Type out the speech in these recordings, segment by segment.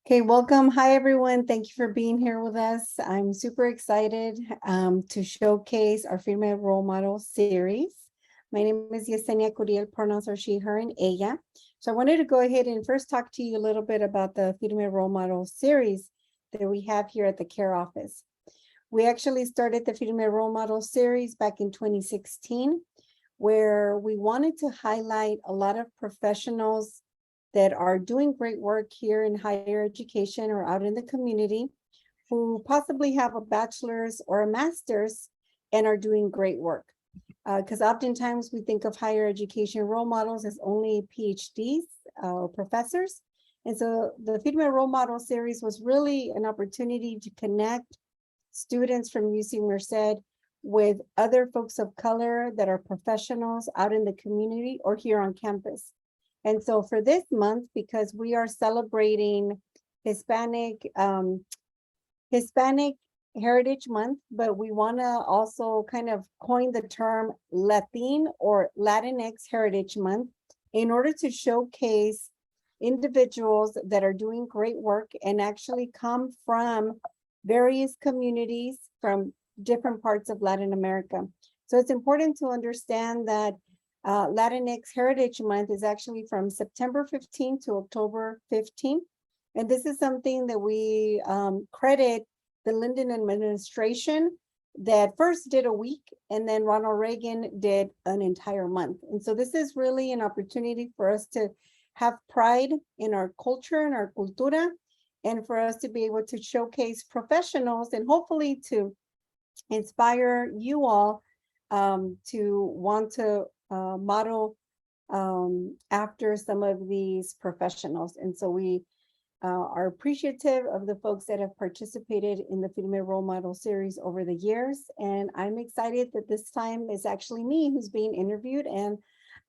Okay, welcome. Hi, everyone. Thank you for being here with us. I'm super excited to showcase our Female Role Model series. My name is Yesenia Curiel, pronouns are she, her, and ella. So I wanted to go ahead and first talk to you a little bit about the Female Role Model series that we have here at the CARE office. We actually started the Female Role Model series back in 2016, where we wanted to highlight a lot of professionals that are doing great work here in higher education or out in the community, who possibly have a bachelor's or a master's and are doing great work. Because oftentimes we think of higher education role models as only PhDs or professors. And so the Female Role Model series was really an opportunity to connect students from UC Merced with other folks of color that are professionals out in the community or here on campus. And so for this month, because we are celebrating Hispanic Heritage Month, but we want to also kind of coin the term Latin or Latinx Heritage Month in order to showcase individuals that are doing great work and actually come from various communities from different parts of Latin America. So it's important to understand that Latinx Heritage Month is actually from September 15th to October 15th. And this is something that we credit the Lyndon administration that first did a week, and then Ronald Reagan did an entire month. And so this is really an opportunity for us to have pride in our culture and our cultura, and for us to be able to showcase professionals and hopefully to inspire you all to want to model after some of these professionals. And so we are appreciative of the folks that have participated in the Female Role Model series over the years. And I'm excited that this time is actually me who's being interviewed. And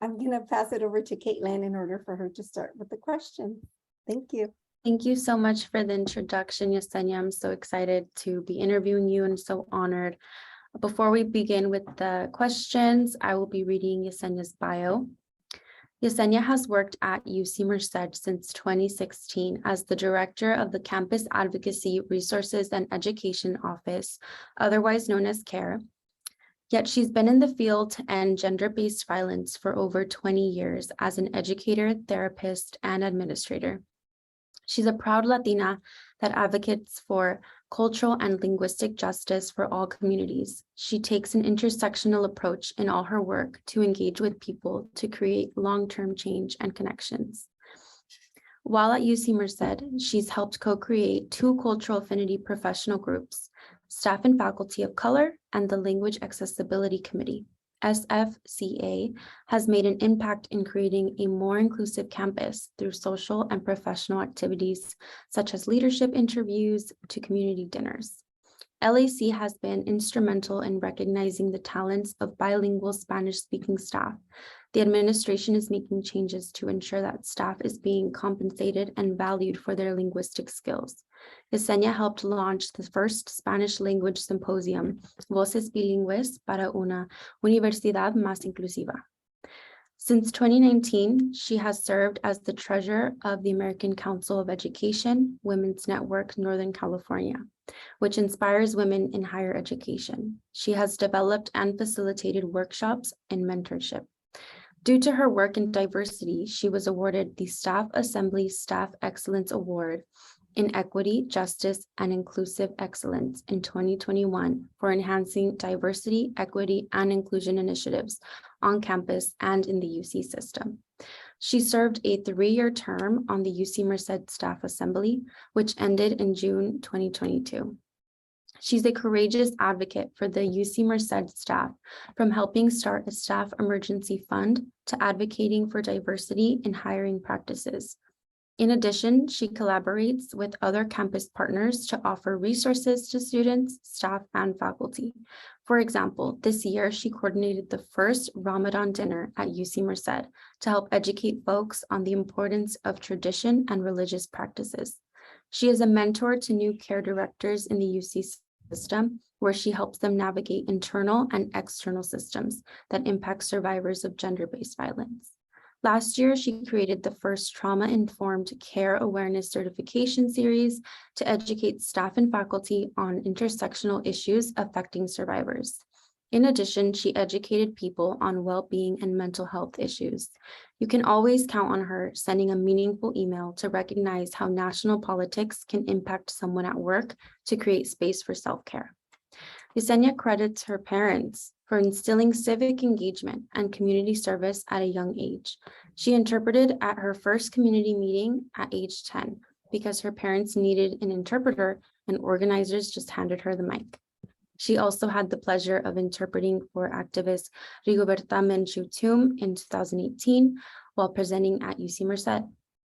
I'm going to pass it over to Caitlin in order for her to start with the question. Thank you. Thank you so much for the introduction, Yesenia. I'm so excited to be interviewing you and so honored. Before we begin with the questions, I will be reading Yesenia's bio. Yesenia has worked at UC Merced since 2016 as the director of the Campus Advocacy, Resources, and Education Office, otherwise known as CARE. Yet she's been in the field to end gender-based violence for over 20 years as an educator, therapist, and administrator. She's a proud Latina that advocates for cultural and linguistic justice for all communities. She takes an intersectional approach in all her work to engage with people to create long-term change and connections. While at UC Merced, she's helped co-create 2 cultural affinity professional groups, Staff and Faculty of Color and the Language Accessibility Committee. SFCA has made an impact in creating a more inclusive campus through social and professional activities such as leadership interviews to community dinners. LAC has been instrumental in recognizing the talents of bilingual Spanish-speaking staff. The administration is making changes to ensure that staff is being compensated and valued for their linguistic skills. Yesenia helped launch the first Spanish language symposium, Voces Bilingües para una Universidad Más Inclusiva. Since 2019, she has served as the treasurer of the American Council of Education Women's Network Northern California, which inspires women in higher education. She has developed and facilitated workshops and mentorship. Due to her work in diversity, she was awarded the Staff Assembly Staff Excellence Award in Equity, Justice, and Inclusive Excellence in 2021 for enhancing diversity, equity, and inclusion initiatives on campus and in the UC system. She served a 3-year term on the UC Merced Staff Assembly, which ended in June 2022. She's a courageous advocate for the UC Merced staff, from helping start a staff emergency fund to advocating for diversity in hiring practices. In addition, she collaborates with other campus partners to offer resources to students, staff, and faculty. For example, this year, she coordinated the first Ramadan dinner at UC Merced to help educate folks on the importance of tradition and religious practices. She is a mentor to new care directors in the UC system, where she helps them navigate internal and external systems that impact survivors of gender-based violence. Last year, she created the first trauma-informed care awareness certification series to educate staff and faculty on intersectional issues affecting survivors. In addition, she educated people on well-being and mental health issues. You can always count on her sending a meaningful email to recognize how national politics can impact someone at work to create space for self-care. Yesenia credits her parents for instilling civic engagement and community service at a young age. She interpreted at her first community meeting at age 10 because her parents needed an interpreter and organizers just handed her the mic. She also had the pleasure of interpreting for activist Rigoberta Menchú Tum in 2018 while presenting at UC Merced.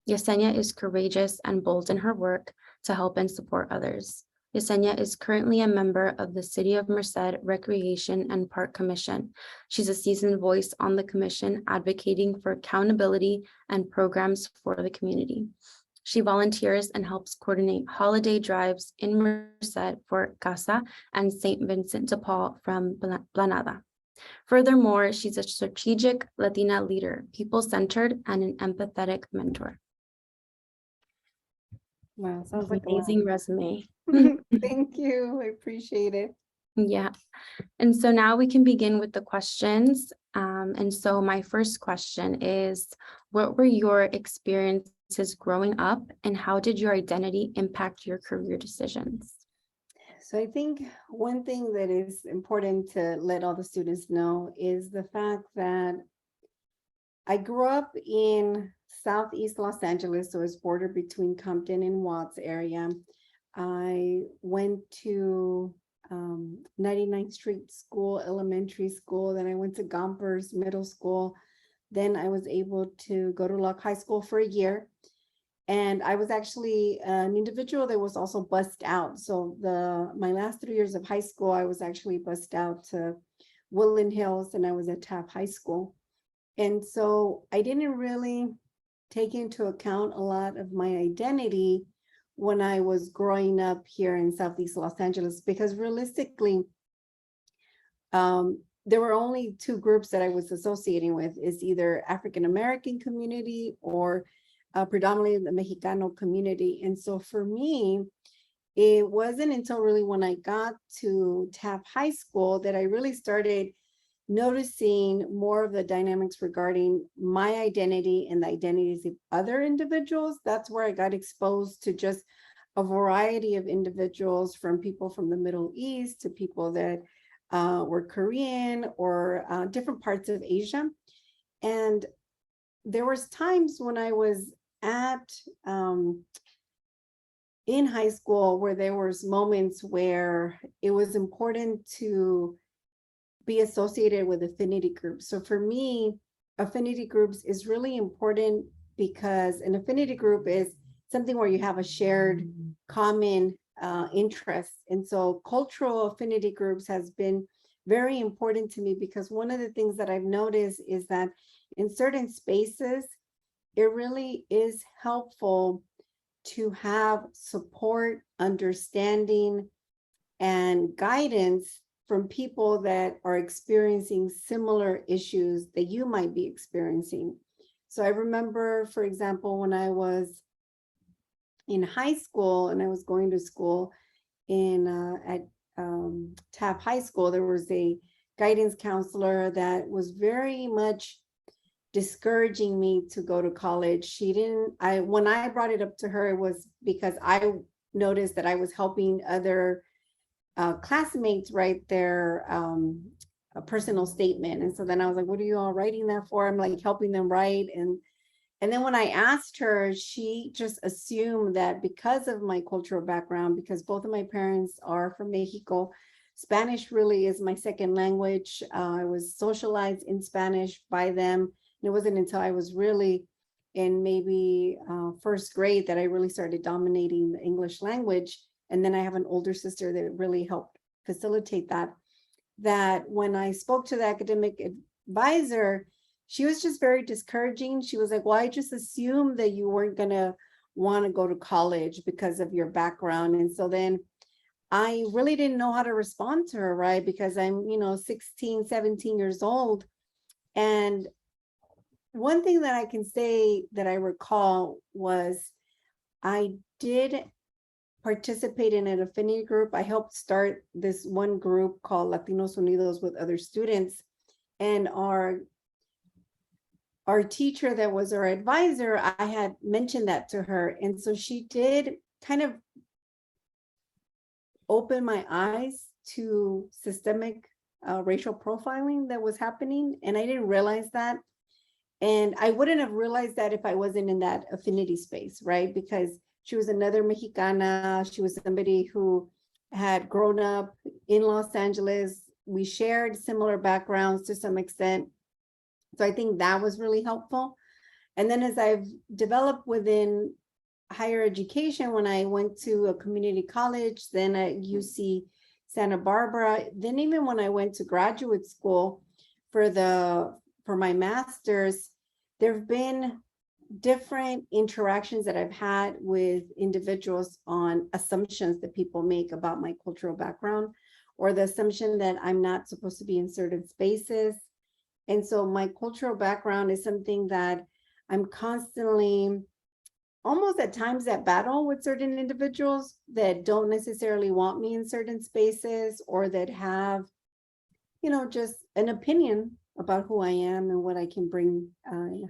Yesenia is courageous and bold in her work to help and support others. Yesenia is currently a member of the City of Merced Recreation and Park Commission. She's a seasoned voice on the commission advocating for accountability and programs for the community. She volunteers and helps coordinate holiday drives in Merced for CASA and St. Vincent de Paul from Planada. Furthermore, she's a strategic Latina leader, people-centered, and an empathetic mentor. Wow, sounds like a lot. Amazing resume. Thank you. I appreciate it. Yeah. And so now we can begin with the questions. And so my first question is, what were your experiences growing up and how did your identity impact your career decisions? So I think one thing that is important to let all the students know is the fact that I grew up in Southeast Los Angeles, so it's border between Compton and Watts area. I went to 99th Street School, elementary school. Then I went to Gompers Middle School. Then I was able to go to Locke High School for a year. And I was actually an individual that was also bussed out. So my last 3 years of high school, I was actually bussed out to Woodland Hills and I was at Taft High School. And so I didn't really take into account a lot of my identity when I was growing up here in Southeast Los Angeles, because realistically, there were only two groups that I was associating with, is either African-American community or predominantly the Mexicano community. And so for me, it wasn't until really when I got to Taft High School that I really started noticing more of the dynamics regarding my identity and the identities of other individuals. That's where I got exposed to just a variety of individuals, from people from the Middle East to people that were Korean or different parts of Asia. And there was times when I was at in high school where there was moments where it was important to be associated with affinity groups. So for me, affinity groups is really important because an affinity group is something where you have a shared common interest. And so cultural affinity groups has been very important to me, because one of the things that I've noticed is that in certain spaces, it really is helpful to have support, understanding, and guidance from people that are experiencing similar issues that you might be experiencing. So I remember, for example, when I was in high school and I was going to school at Taft High School, there was a guidance counselor that was very much discouraging me to go to college. When I brought it up to her, it was because I noticed that I was helping other classmates write their a personal statement. And so then I was like, what are you all writing that for? I'm like helping them write. And then when I asked her, she just assumed that because of my cultural background, because both of my parents are from Mexico, Spanish really is my second language. I was socialized in Spanish by them. And it wasn't until I was really in maybe first grade that I really started dominating the English language. And then I have an older sister that really helped facilitate that. That when I spoke to the academic advisor, she was just very discouraging. She was like, well, I just assumed that you weren't going to want to go to college because of your background. And so then I really didn't know how to respond to her, right? Because I'm, 16, 17 years old. And one thing that I can say that I recall was I did participate in an affinity group. I helped start this one group called Latinos Unidos with other students. And our teacher that was our advisor, I had mentioned that to her. And so she did kind of open my eyes to systemic racial profiling that was happening. And I didn't realize that. And I wouldn't have realized that if I wasn't in that affinity space, right? Because she was another Mexicana. She was somebody who had grown up in Los Angeles. We shared similar backgrounds to some extent. So I think that was really helpful. And then as I've developed within higher education, when I went to a community college, then at UC Santa Barbara, then even when I went to graduate school for my master's, there have been different interactions that I've had with individuals on assumptions that people make about my cultural background, or the assumption that I'm not supposed to be in certain spaces. And so my cultural background is something that I'm constantly, almost at times, at battle with certain individuals that don't necessarily want me in certain spaces, or that have, just an opinion about who I am and what I can bring,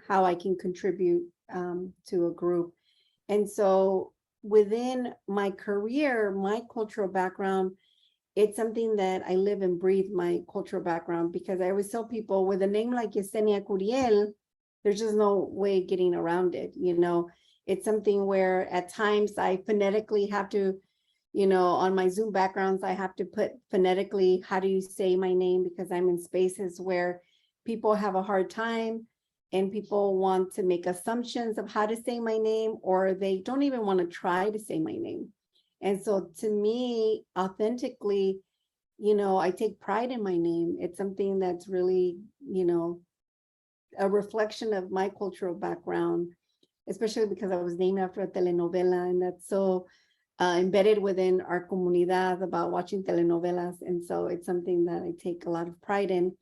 how I can contribute to a group. And so within my career, my cultural background, it's something that I live and breathe, my cultural background, because I always tell people with a name like Yesenia Curiel, there's just no way getting around it. It's something where at times I phonetically have to, on my Zoom backgrounds, I have to put phonetically, how do you say my name? Because I'm in spaces where people have a hard time and people want to make assumptions of how to say my name, or they don't even want to try to say my name. And so to me, authentically, I take pride in my name. It's something that's really, a reflection of my cultural background, especially because I was named after a telenovela, and that's so embedded within our comunidad about watching telenovelas. And so it's something that I take a lot of pride in.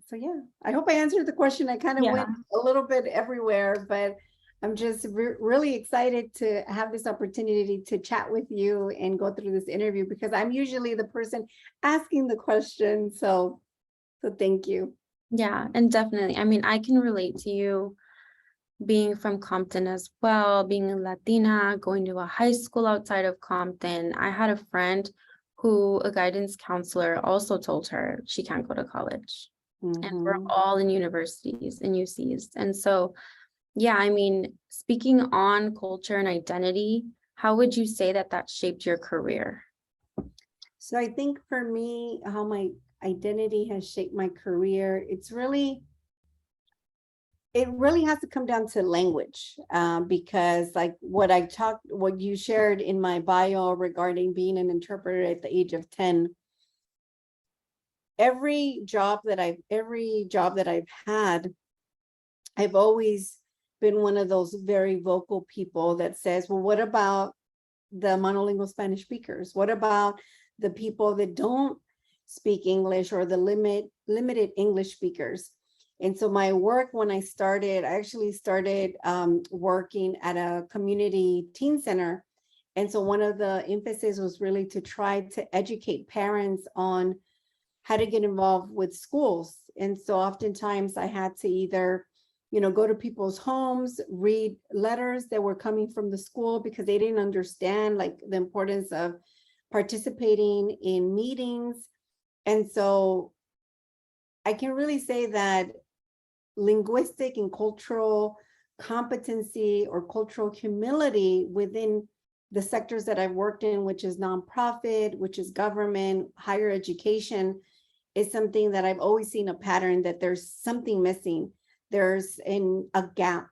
So yeah, I hope I answered the question. I kind of went a little bit everywhere, but I'm just really excited to have this opportunity to chat with you and go through this interview, because I'm usually the person asking the question. So thank you. Yeah, and definitely. I mean, I can relate to you being from Compton as well, being a Latina, going to a high school outside of Compton. I had a friend who a guidance counselor also told her she can't go to college. And we're all in universities and UCs. And so, yeah, I mean, speaking on culture and identity, how would you say that shaped your career? So I think for me, how my identity has shaped my career, it really has to come down to language, because like what you shared in my bio regarding being an interpreter at the age of 10, every job that I've had, I've always been one of those very vocal people that says, well, what about the monolingual Spanish speakers? What about the people that don't speak English, or the limited English speakers? And so my work, when I actually started working at a community teen center. And so one of the emphasis was really to try to educate parents on how to get involved with schools. And so oftentimes I had to either, go to people's homes, read letters that were coming from the school, because they didn't understand like the importance of participating in meetings. And so I can really say that linguistic and cultural competency, or cultural humility within the sectors that I've worked in, which is nonprofit, which is government, higher education, is something that I've always seen a pattern that there's something missing. There's a gap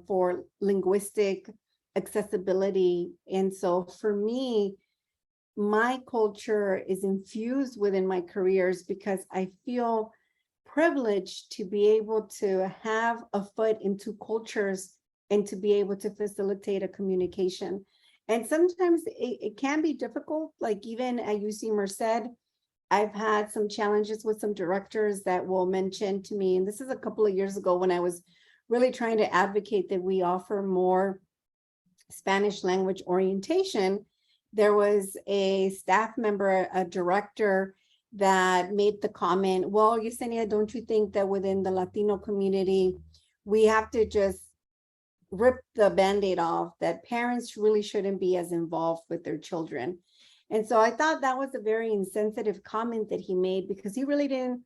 for linguistic accessibility. And so for me, my culture is infused within my careers, because I feel privileged to be able to have a foot into cultures and to be able to facilitate a communication. And sometimes it can be difficult, like even at UC Merced, I've had some challenges with some directors that will mention to me, and this is a couple of years ago when I was really trying to advocate that we offer more Spanish language orientation. There was a staff member, a director that made the comment, well, Yesenia, don't you think that within the Latino community, we have to just rip the Band-Aid off, that parents really shouldn't be as involved with their children? And so I thought that was a very insensitive comment that he made, because he really didn't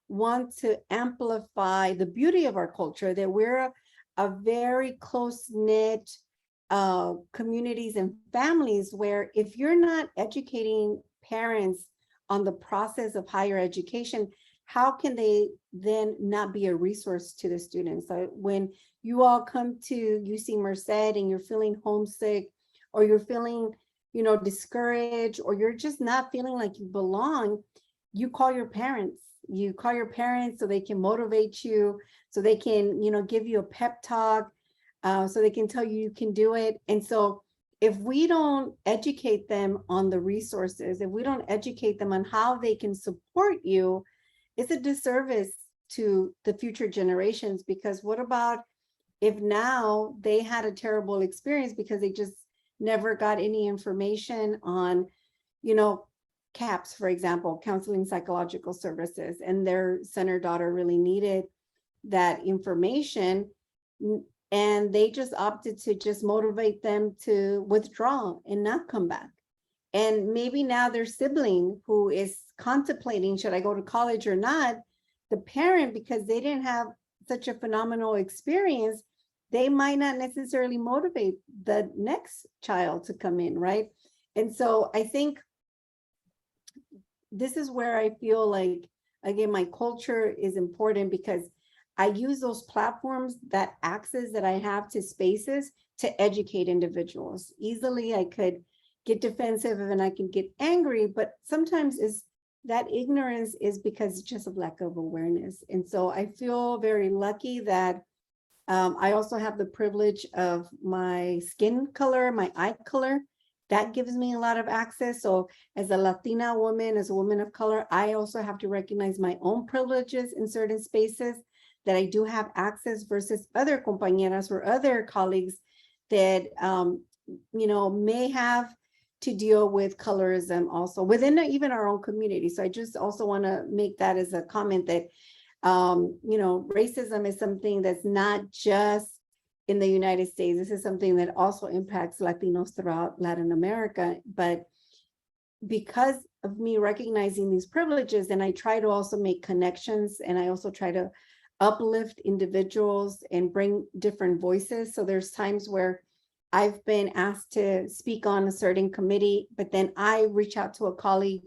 want to amplify the beauty of our culture, that we're a very close-knit communities and families, where if you're not educating parents on the process of higher education, how can they then not be a resource to the students? So when you all come to UC Merced and you're feeling homesick, or you're feeling, discouraged, or you're just not feeling like you belong, you call your parents. You call your parents so they can motivate you, so they can, give you a pep talk, so they can tell you you can do it. And so if we don't educate them on the resources, if we don't educate them on how they can support you, it's a disservice to the future generations. Because what about if now they had a terrible experience because they just never got any information on, CAPS, for example, counseling psychological services, and their son or daughter really needed that information, and they just opted to just motivate them to withdraw and not come back. And maybe now their sibling who is contemplating, should I go to college or not, the parent, because they didn't have such a phenomenal experience, they might not necessarily motivate the next child to come in, right? And so I think this is where I feel like, again, my culture is important, because I use those platforms, that access that I have to spaces, to educate individuals. Easily I could get defensive and I can get angry, but sometimes that ignorance is because it's just a lack of awareness. And so I feel very lucky that I also have the privilege of my skin color, my eye color. That gives me a lot of access. So as a Latina woman, as a woman of color, I also have to recognize my own privileges in certain spaces, that I do have access versus other compañeras or other colleagues that, may have to deal with colorism also within even our own community. So I just also want to make that as a comment that, racism is something that's not just in the United States. This is something that also impacts Latinos throughout Latin America. But because of me recognizing these privileges, and I try to also make connections, and I also try to uplift individuals and bring different voices. So there's times where I've been asked to speak on a certain committee, but then I reach out to a colleague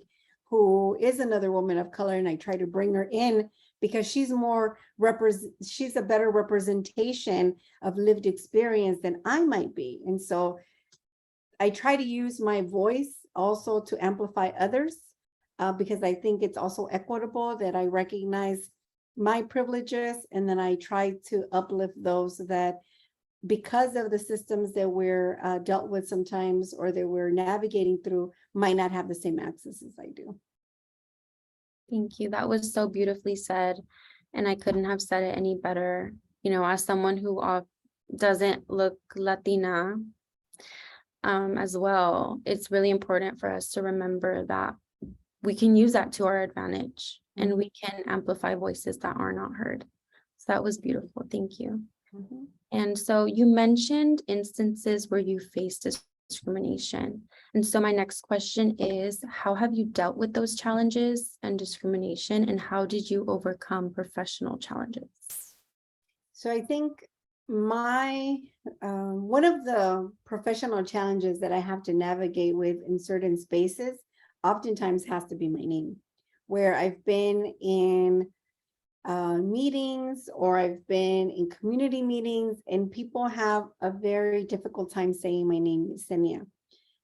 who is another woman of color, and I try to bring her in, because she's she's a better representation of lived experience than I might be. And so I try to use my voice also to amplify others, because I think it's also equitable that I recognize my privileges, and then I try to uplift those that, because of the systems that we're dealt with sometimes, or that we're navigating through, might not have the same access as I do. Thank you. That was so beautifully said. And I couldn't have said it any better. As someone who doesn't look Latina as well, it's really important for us to remember that we can use that to our advantage, and we can amplify voices that are not heard. So that was beautiful. Thank you. Mm-hmm. And so you mentioned instances where you faced discrimination. And so my next question is, how have you dealt with those challenges and discrimination, and how did you overcome professional challenges? So I think my one of the professional challenges that I have to navigate with in certain spaces oftentimes has to be my name, where I've been in meetings, or I've been in community meetings, and people have a very difficult time saying my name, Yesenia.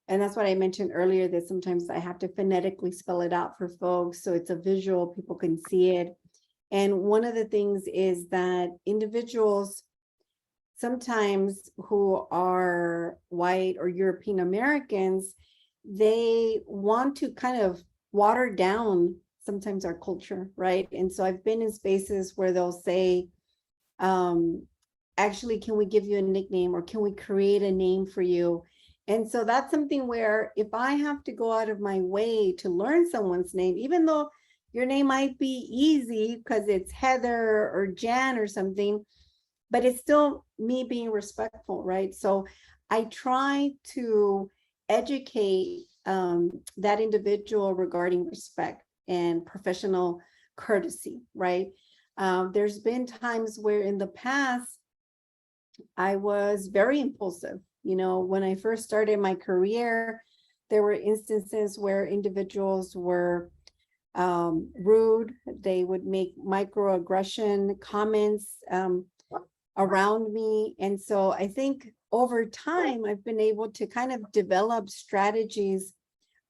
And that's what I mentioned earlier, that sometimes I have to phonetically spell it out for folks, so it's a visual, people can see it. And one of the things is that individuals sometimes who are white or European Americans, they want to kind of water down sometimes our culture, right? And so I've been in spaces where they'll say, actually, can we give you a nickname, or can we create a name for you? And so that's something where if I have to go out of my way to learn someone's name, even though your name might be easy because it's Heather or Jan or something, but it's still me being respectful, right? So I try to educate that individual regarding respect and professional courtesy, right? There's been times where in the past, I was very impulsive. You know, when I first started my career, there were instances where individuals were rude. They would make microaggression comments around me. And so I think over time, I've been able to kind of develop strategies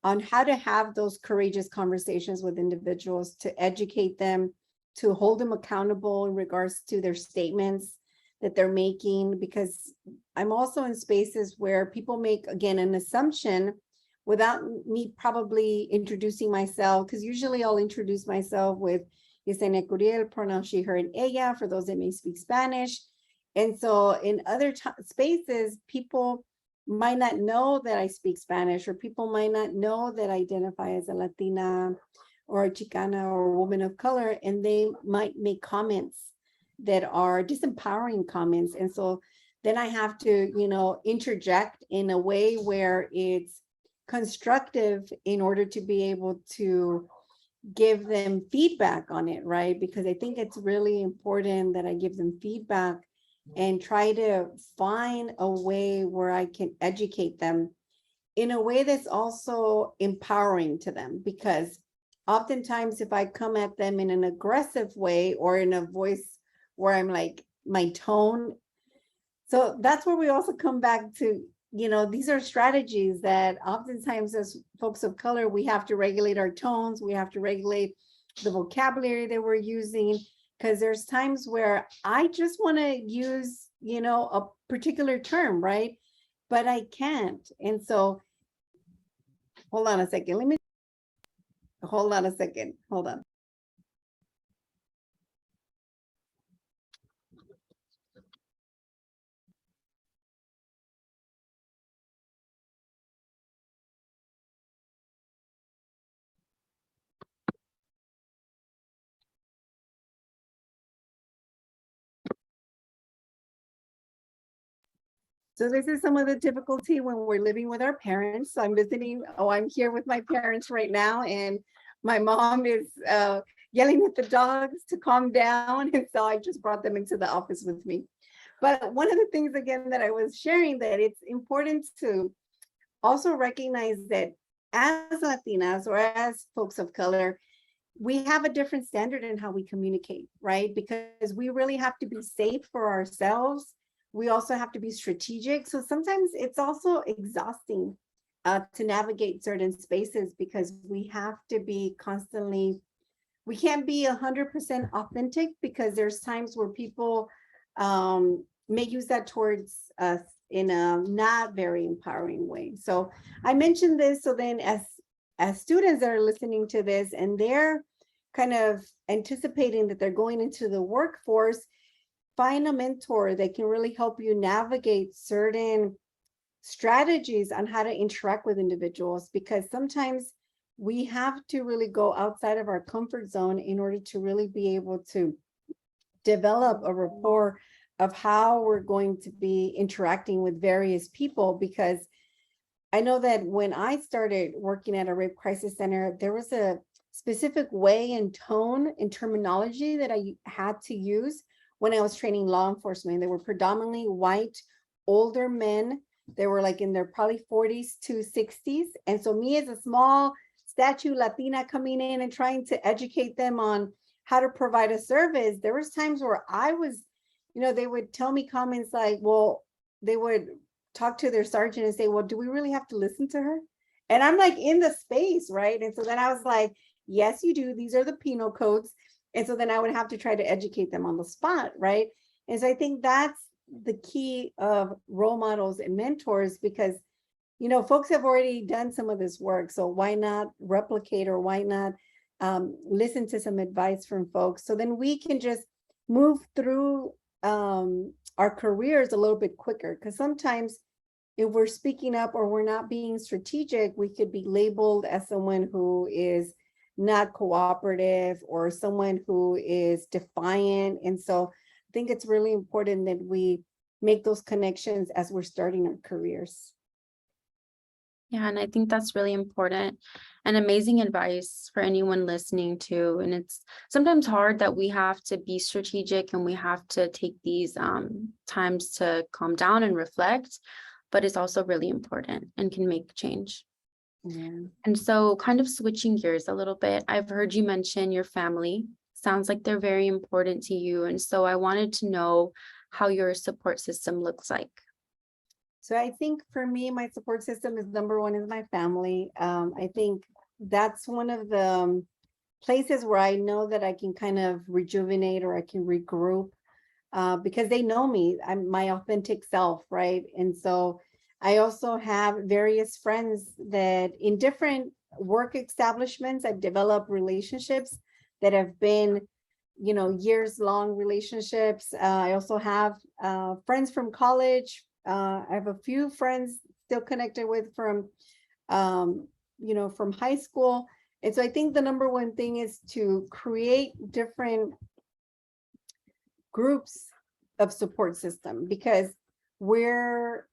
on how to have those courageous conversations with individuals, to educate them, to hold them accountable in regards to their statements that they're making, because I'm also in spaces where people make, again, an assumption without me probably introducing myself, because usually I'll introduce myself with Yesenia Curiel, pronoun she, her, and ella, for those that may speak Spanish. And so in other spaces, people might not know that I speak Spanish, or people might not know that I identify as a Latina or a Chicana or a woman of color, and they might make comments that are disempowering comments. And so then I have to, you know, interject in a way where it's constructive in order to be able to give them feedback on it, right? Because I think it's really important that I give them feedback and try to find a way where I can educate them in a way that's also empowering to them. Because oftentimes if I come at them in an aggressive way or in a voice where I'm like, my tone, so that's where we also come back to, you know, these are strategies that oftentimes as folks of color, we have to regulate our tones, we have to regulate the vocabulary that we're using, because there's times where I just want to use, you know, a particular term, right? But I can't. And so, hold on a second. Hold on a second. Hold on. So this is some of the difficulty when we're living with our parents. I'm visiting, I'm here with my parents right now, and my mom is yelling at the dogs to calm down. And so I just brought them into the office with me. But one of the things, again, that I was sharing, that it's important to also recognize that as Latinas or as folks of color, we have a different standard in how we communicate, right? Because we really have to be safe for ourselves. We also have to be strategic. So sometimes it's also exhausting to navigate certain spaces, because we have to be constantly, we can't be 100% authentic, because there's times where people may use that towards us in a not very empowering way. So I mentioned this, so then as students that are listening to this and they're kind of anticipating that they're going into the workforce, find a mentor that can really help you navigate certain strategies on how to interact with individuals, because sometimes we have to really go outside of our comfort zone in order to really be able to develop a rapport of how we're going to be interacting with various people. Because I know that when I started working at a rape crisis center, there was a specific way and tone and terminology that I had to use when I was training law enforcement. They were predominantly white, older men. They were like in their probably 40s to 60s. And so me as a small statue Latina coming in and trying to educate them on how to provide a service, there was times where I was, you know, they would tell me comments like, well, they would talk to their sergeant and say, well, do we really have to listen to her? And I'm like in the space, right? And so then I was like, yes, you do. These are the penal codes. And so then I would have to try to educate them on the spot, right? And so I think that's the key of role models and mentors, because folks have already done some of this work, so why not replicate, or why not listen to some advice from folks, so then we can just move through our careers a little bit quicker. Because sometimes if we're speaking up or we're not being strategic, we could be labeled as someone who is not cooperative or someone who is defiant. And so I think it's really important that we make those connections as we're starting our careers. Yeah, and I think that's really important and amazing advice for anyone listening to. And it's sometimes hard that we have to be strategic and we have to take these times to calm down and reflect, but it's also really important and can make change. Yeah. And so kind of switching gears a little bit, I've heard you mention your family. Sounds like they're very important to you. And so I wanted to know how your support system looks like. So I think for me, my support system is number one is my family. I think that's one of the places where I know that I can kind of rejuvenate or I can regroup because they know me. I'm my authentic self, right? And so I also have various friends that in different work establishments, I've developed relationships that have been, years long relationships. I also have friends from college. I have a few friends still connected with from high school. And so I think the number one thing is to create different groups of support system, because we're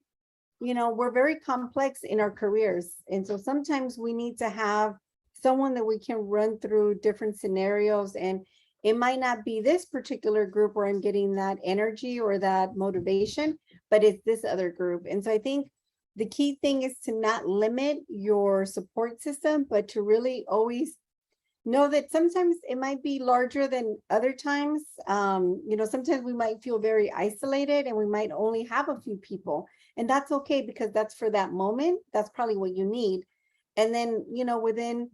very complex in our careers. And so sometimes we need to have someone that we can run through different scenarios, and it might not be this particular group where I'm getting that energy or that motivation, but it's this other group. And so I think the key thing is to not limit your support system, but to really always know that sometimes it might be larger than other times. Sometimes we might feel very isolated and we might only have a few people, and that's okay, because that's for that moment. That's probably what you need. And then, within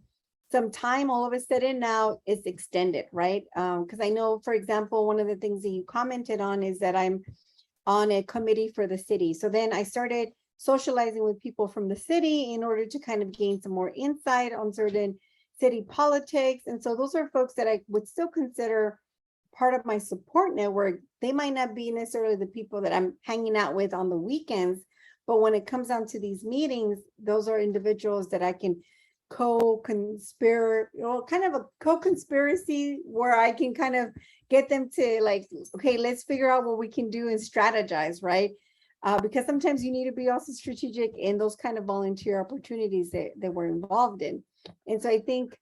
some time, all of a sudden now it's extended, right? Because I know, for example, one of the things that you commented on is that I'm on a committee for the city. So then I started socializing with people from the city in order to kind of gain some more insight on certain city politics. And so those are folks that I would still consider part of my support network. They might not be necessarily the people that I'm hanging out with on the weekends, but when it comes down to these meetings, those are individuals that I can co-conspire, kind of a co-conspiracy where I can kind of get them to like, okay, let's figure out what we can do and strategize, right? Because sometimes you need to be also strategic in those kind of volunteer opportunities that we're involved in. And so I think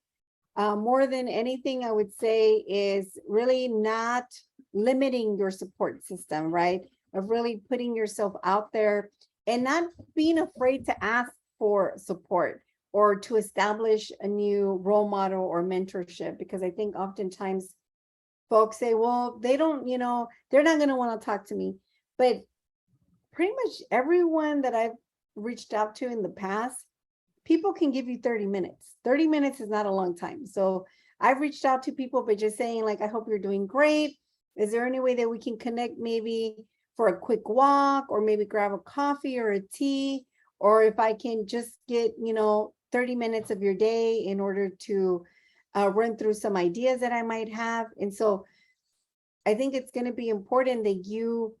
more than anything, I would say is really not limiting your support system, right? Of really putting yourself out there and not being afraid to ask for support or to establish a new role model or mentorship. Because I think oftentimes folks say, well, they don't, they're not going to want to talk to me. But pretty much everyone that I've reached out to in the past, people can give you 30 minutes. 30 minutes is not a long time. So I've reached out to people, but just saying like, I hope you're doing great. Is there any way that we can connect maybe for a quick walk, or maybe grab a coffee or a tea? Or if I can just get, 30 minutes of your day in order to run through some ideas that I might have. And so I think it's going to be important that you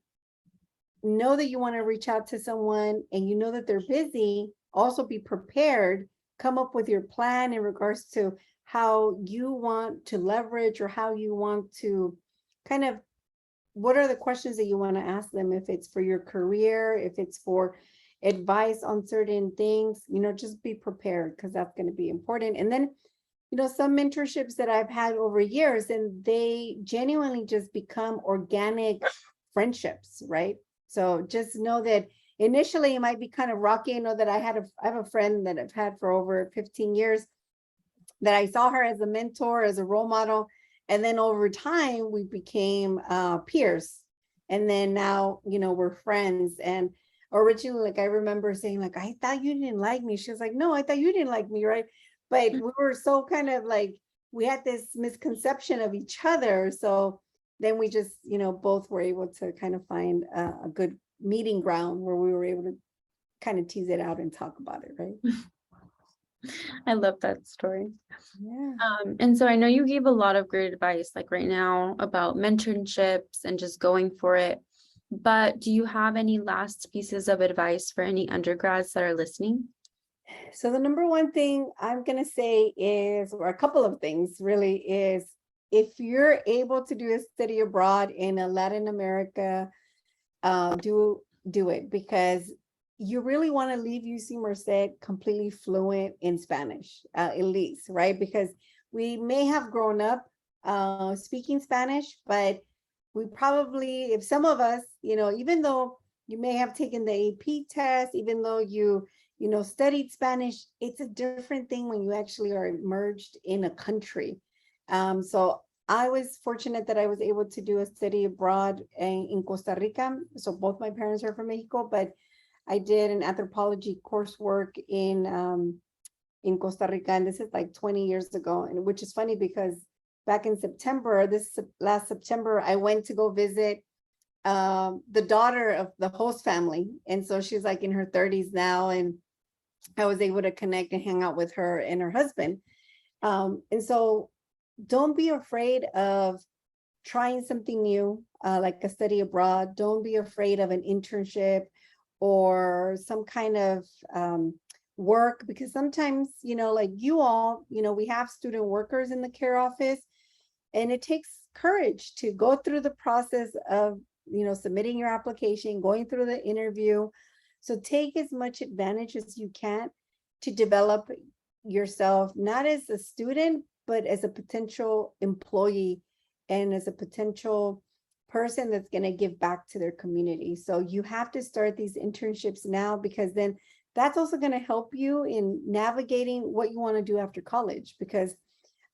know that you want to reach out to someone and you know that they're busy. Also be prepared, come up with your plan in regards to how you want to leverage, or how you want to kind of, what are the questions that you want to ask them, if it's for your career, if it's for advice on certain things, just be prepared, because that's going to be important. And then, some mentorships that I've had over years, and they genuinely just become organic friendships, right? So just know that initially it might be kind of rocky. I know that I have a friend that I've had for over 15 years that I saw her as a mentor, as a role model. And then over time we became peers. And then now, we're friends. And originally, like, I remember saying like, I thought you didn't like me. She was like, no, I thought you didn't like me, right? But we were so kind of like, we had this misconception of each other. So then we just, both were able to kind of find a good meeting ground where we were able to kind of tease it out and talk about it, right? I love that story. Yeah. And so I know you gave a lot of great advice, like right now about mentorships and just going for it. But do you have any last pieces of advice for any undergrads that are listening? So the number one thing I'm going to say is, or a couple of things really, is if you're able to do a study abroad in a Latin America, do it, because you really want to leave UC Merced completely fluent in Spanish, at least, right? Because we may have grown up speaking Spanish, but we probably, if some of us, even though you may have taken the AP test, even though you studied Spanish, it's a different thing when you actually are immersed in a country. So I was fortunate that I was able to do a study abroad in Costa Rica. So both my parents are from Mexico, but I did an anthropology coursework in Costa Rica, and this is like 20 years ago. And which is funny because back in September, last September, I went to go visit the daughter of the host family, and so she's like in her 30s now, and I was able to connect and hang out with her and her husband. And so don't be afraid of trying something new, like a study abroad. Don't be afraid of an internship or some kind of work, because sometimes, like you all, we have student workers in the care office, and it takes courage to go through the process of, submitting your application, going through the interview. So take as much advantage as you can to develop yourself, not as a student, but as a potential employee and as a potential person that's going to give back to their community. So you have to start these internships now, because then that's also going to help you in navigating what you want to do after college. Because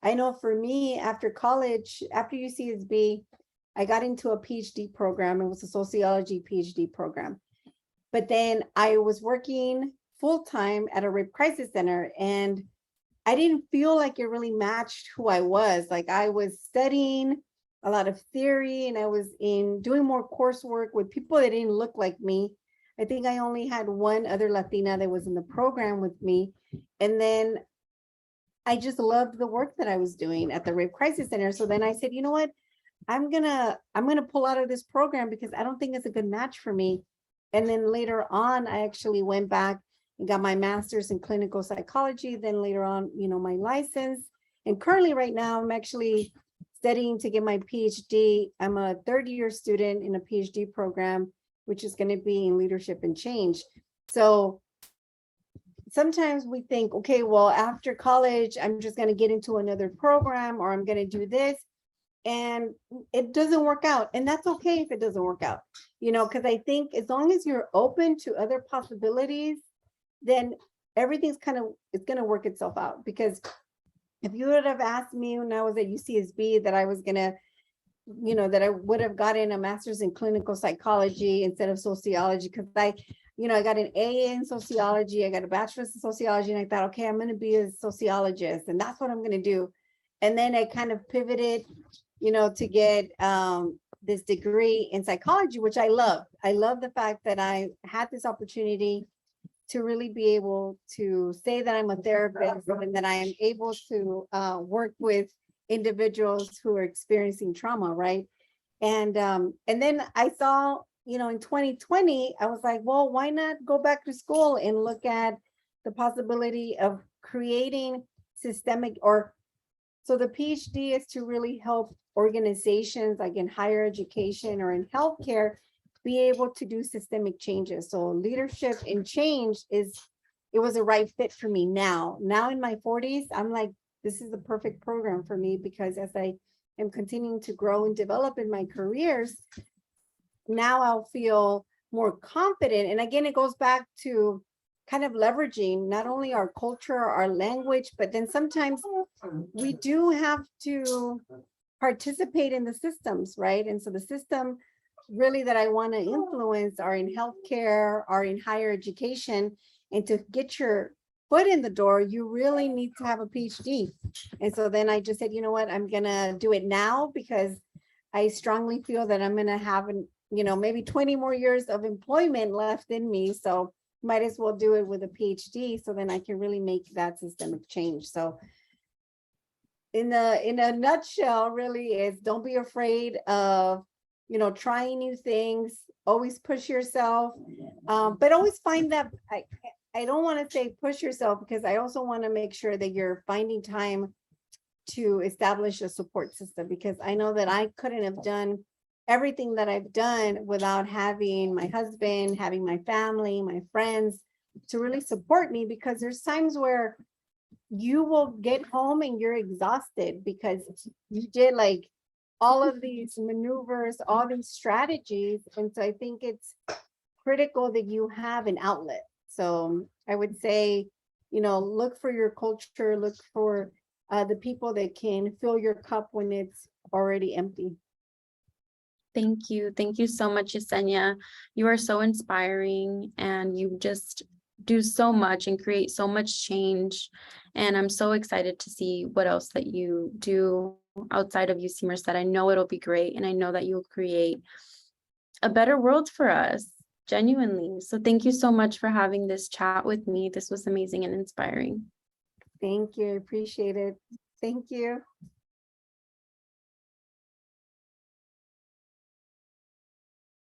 I know for me, after college, after UCSB, I got into a PhD program. It was a sociology PhD program. But then I was working full-time at a rape crisis center, and I didn't feel like it really matched who I was. Like I was studying a lot of theory, and I was doing more coursework with people that didn't look like me. I think I only had one other Latina that was in the program with me. And then I just loved the work that I was doing at the rape crisis center. So then I said, you know what? I'm gonna pull out of this program because I don't think it's a good match for me. And then later on, I actually went back and got my master's in clinical psychology. Then later on, my license. And currently right now, I'm actually studying to get my PhD. I'm a third-year student in a PhD program, which is going to be in leadership and change. So sometimes we think, okay, well, after college, I'm just going to get into another program, or I'm going to do this. And it doesn't work out. And that's okay if it doesn't work out, because I think as long as you're open to other possibilities, then everything's it's going to work itself out. Because if you would have asked me when I was at UCSB that I was going to, that I would have gotten a master's in clinical psychology instead of sociology, because I got an A in sociology, I got a bachelor's in sociology, and I thought, okay, I'm going to be a sociologist, and that's what I'm going to do. And then I kind of pivoted, to get this degree in psychology, which I love. I love the fact that I had this opportunity to really be able to say that I'm a therapist and that I am able to work with individuals who are experiencing trauma, right? And then I saw, in 2020, I was like, well, why not go back to school and look at the possibility of creating systemic, so the PhD is to really help organizations like in higher education or in healthcare be able to do systemic changes. So leadership and change it was a right fit for me now. Now in my 40s, I'm like, this is the perfect program for me, because as I am continuing to grow and develop in my careers, now I'll feel more confident. And again, it goes back to kind of leveraging not only our culture, our language, but then sometimes we do have to participate in the systems, right? And so the system really that I want to influence are in healthcare, are in higher education. And to get your foot in the door, you really need to have a PhD. And so then I just said, you know what, I'm going to do it now, because I strongly feel that I'm going to have, maybe 20 more years of employment left in me. So might as well do it with a PhD, so then I can really make that systemic change. So in a nutshell, really is don't be afraid of, trying new things, always push yourself, but always find that, I don't want to say push yourself, because I also want to make sure that you're finding time to establish a support system, because I know that I couldn't have done everything that I've done without having my husband, having my family, my friends to really support me, because there's times where you will get home and you're exhausted because you did like all of these maneuvers, all these strategies. And so I think it's critical that you have an outlet. So I would say, look for your culture, look for the people that can fill your cup when it's already empty. Thank you. Thank you so much, Yesenia. You are so inspiring, and you just do so much and create so much change. And I'm so excited to see what else that you do outside of UC Merced. I know it'll be great, and I know that you'll create a better world for us, genuinely. So thank you so much for having this chat with me. This was amazing and inspiring. Thank you. I appreciate it. Thank you.